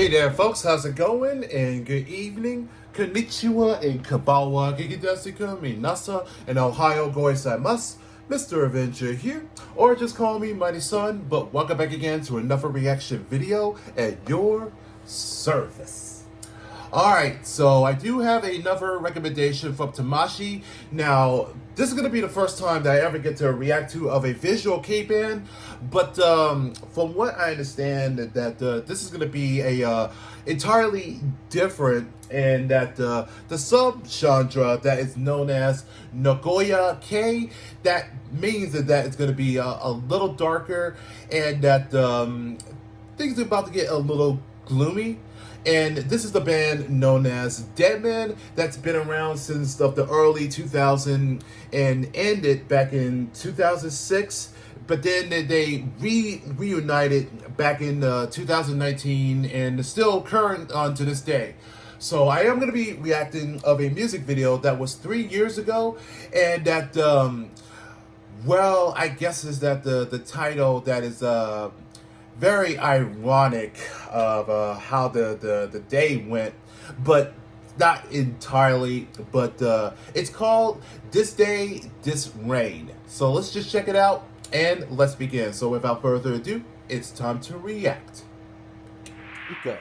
Hey there, folks. How's it going? And good evening. Konnichiwa and Kabawa Gigidasuka Minasa and Ohio Goisaimasu. Mr. Avenger here, or just call me Mighty Son, but welcome back again to another reaction video at your service. Alright, so I do have another recommendation from Tamashii. Now, this is going to be the first time that I ever get to react to of a Visual Kei band, but from what I understand, that this is going to be a entirely different, and that the sub-genre that is known as Nogoya Kei, that means that it's going to be a little darker, and that things are about to get a little gloomy. And this is the band known as Deadmen that's been around since the early 2000s and ended back in 2006. But then they reunited back in 2019 and still current on to this day. So I am going to be reacting of a music video that was 3 years ago, and that well, I guess is that the title that is very ironic of how the day went, but not entirely. But it's called This Day, This Rain. So let's just check it out and let's begin. So without further ado, it's time to react. Go.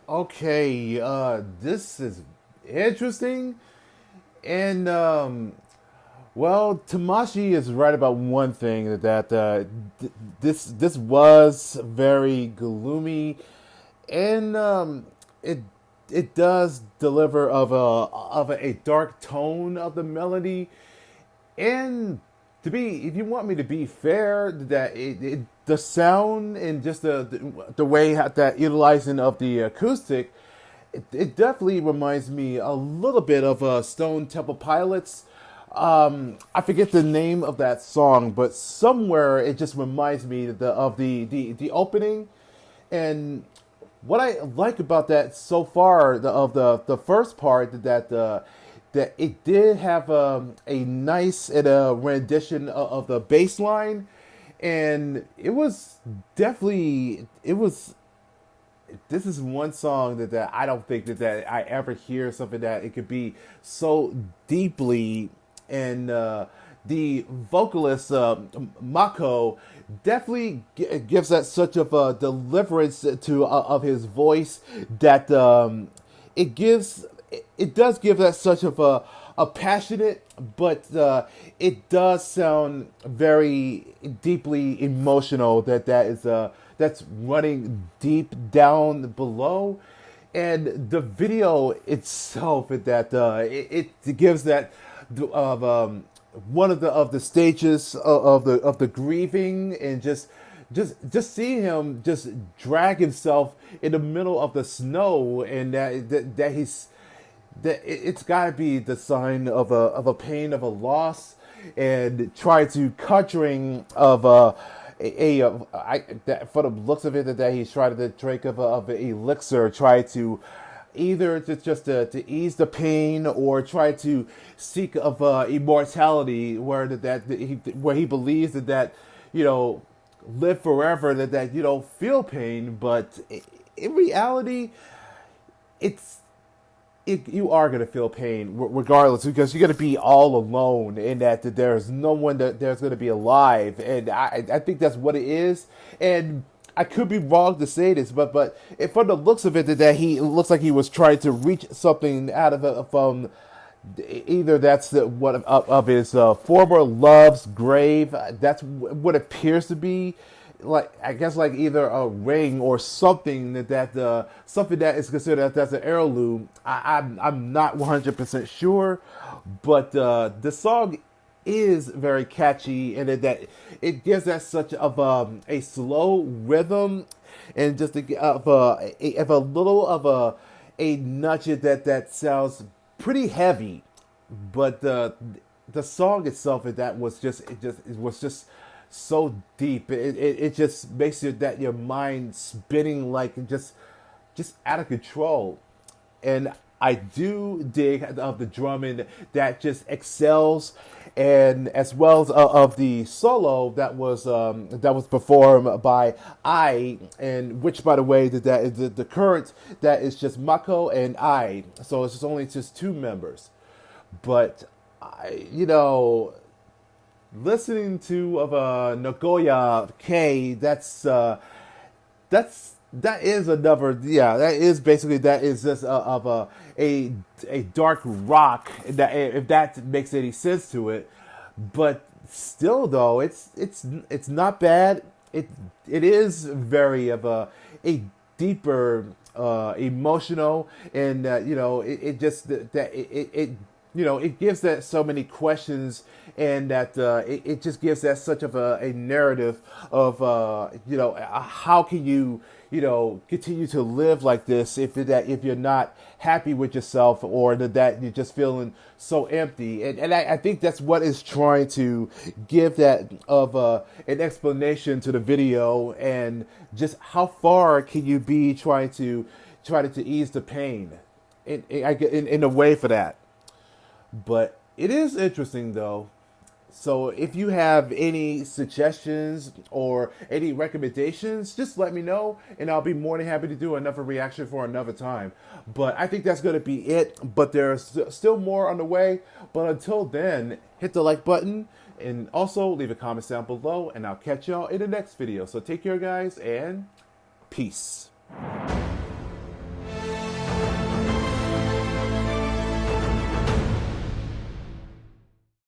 Okay, this is interesting. And well, Tamashii is right about one thing this was very gloomy, and it it does deliver a dark tone of the melody. And to be, if you want me to be fair, that the sound and just the way that utilizing of the acoustic, it definitely reminds me a little bit of Stone Temple Pilots. I forget the name of that song, but somewhere it just reminds me of the opening. And what I like about that so far, the first part, that it did have a nice rendition of the bass line, and it was definitely it was. This is one song that I don't think that I ever hear something that it could be so deeply. And the vocalist Mako definitely gives that such of a deliverance to of his voice that it does give that such of a passionate, but it does sound very deeply emotional. That's running deep down below. And the video itself, it gives that of one of the stages of the grieving, and just seeing him just drag himself in the middle of the snow, and that he's that it's got to be the sign of a pain, of a loss, and try to conjuring of that for the looks of it, that he's trying to drink of an elixir, try to either to ease the pain, or try to seek of immortality, where he believes that live forever, that you don't feel pain. But in reality, it's you are going to feel pain regardless, because you're going to be all alone, and that there's no one that there's going to be alive. And I think that's what it is. And I could be wrong to say this, but from the looks of it, that it looks like he was trying to reach something out of it from either that's one of his former love's grave. That's what it appears to be. Like, I guess, like either a ring or something something that is considered that's an heirloom. I'm not 100% sure, but the song is very catchy, and it gives that such of a slow rhythm, and just of a little of a nudge that sounds pretty heavy. But the song itself, it was just so deep. It just makes your mind spinning, like just out of control. And I do dig of the drumming that just excels, and as well as of the solo that was performed by and which, by the way, that is the current, that is just Mako and so it's just two members. But listening to of Nogoya Kei, that is another, that is basically, that is just of a dark rock, that if that makes any sense to it. But still, though, it's not bad. It is very of a deeper emotional, and it just that it it gives that so many questions, and that it just gives that such of a narrative of how can you continue to live like this if you're not happy with yourself, or that you're just feeling so empty. And I think that's what is trying to give that of an explanation to the video, and just how far can you be trying to ease the pain in a way for that. But it is interesting, though. So if you have any suggestions or any recommendations, just let me know, and I'll be more than happy to do another reaction for another time. But I think that's going to be it. But there's still more on the way. But until then, hit the like button, and also leave a comment down below, and I'll catch y'all in the next video. So take care, guys, and peace.